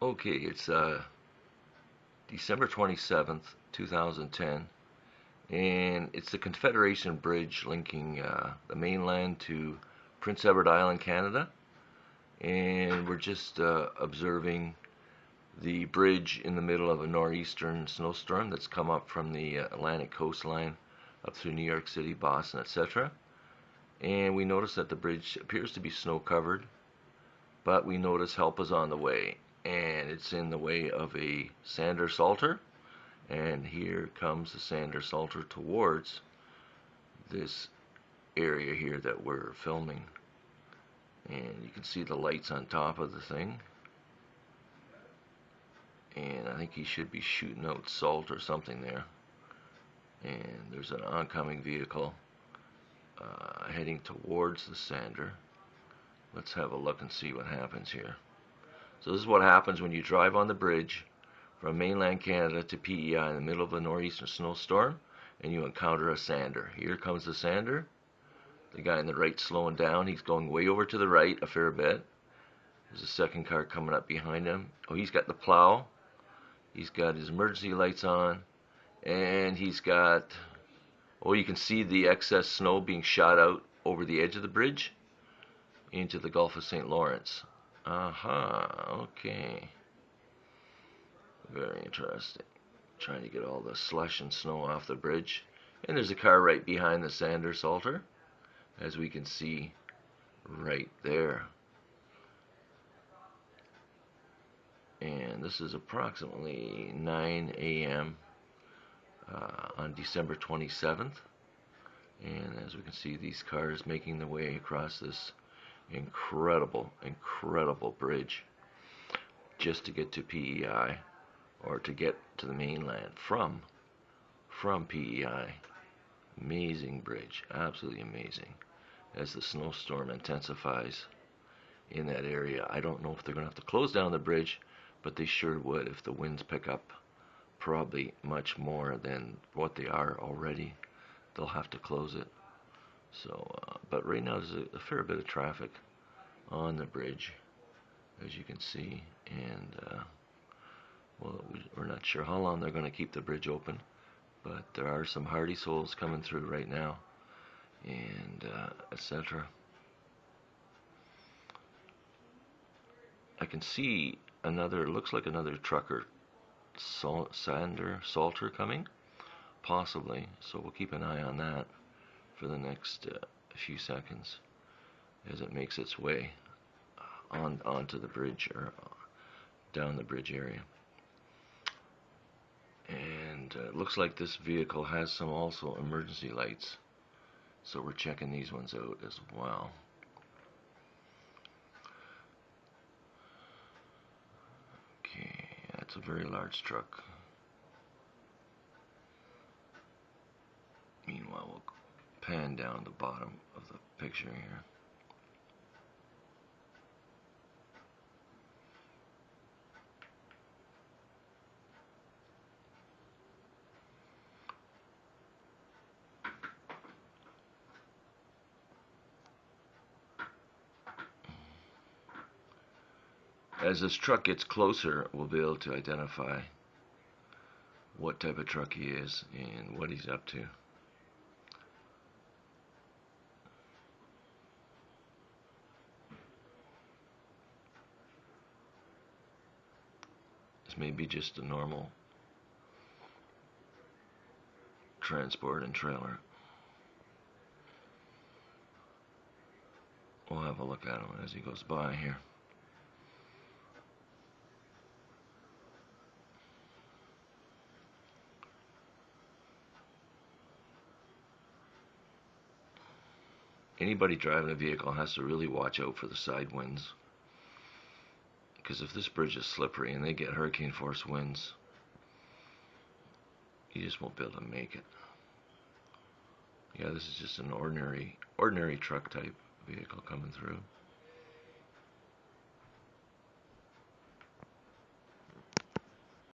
Okay, it's December 27th, 2010, and it's the Confederation Bridge linking the mainland to Prince Edward Island, Canada. And we're just observing the bridge in the middle of a nor'eastern snowstorm that's come up from the Atlantic coastline up through New York City, Boston, etc. And we notice that the bridge appears to be snow covered, but we notice help is on the way, and it's in the way of a sander salter. And here comes the sander salter towards this area here that we're filming, and you can see the lights on top of the thing, and I think he should be shooting out salt or something there. And there's an oncoming vehicle heading towards the sander. Let's have a look and see what happens here. So this is what happens when you drive on the bridge from mainland Canada to PEI in the middle of a nor'eastern snowstorm and you encounter a sander. Here comes the sander. The guy on the right slowing down. He's going way over to the right a fair bit. There's a second car coming up behind him. Oh, he's got the plow. He's got his emergency lights on. And he's got, oh, you can see the excess snow being shot out over the edge of the bridge into the Gulf of St. Lawrence. Okay. Very interesting. Trying to get all the slush and snow off the bridge. And there's a car right behind the sander salter, as we can see right there. And this is approximately 9 a.m. On December 27th. And as we can see, these cars making their way across this incredible bridge just to get to PEI, or to get to the mainland from PEI. Amazing bridge, absolutely amazing. As the snowstorm intensifies in that area, I don't know if they're going to have to close down the bridge, but they sure would if the winds pick up probably much more than what they are already. They'll have to close it. So, but right now there's a fair bit of traffic on the bridge, as you can see, and well, we're not sure how long they're going to keep the bridge open, but there are some hardy souls coming through right now, and etc. I can see another, looks like another trucker sander salter coming, possibly, so we'll keep an eye on that for the next few seconds as it makes its way onto the bridge, or down the bridge area. And it looks like this vehicle has some also emergency lights, so we're checking these ones out as well. Okay, that's a very large truck. Meanwhile, we'll pan down the bottom of the picture here. As this truck gets closer, we'll be able to identify what type of truck he is and what he's up to. This may be just a normal transport and trailer. We'll have a look at him as he goes by here. Anybody driving a vehicle has to really watch out for the side winds, because if this bridge is slippery and they get hurricane force winds, you just won't be able to make it. Yeah, this is just an ordinary truck type vehicle coming through.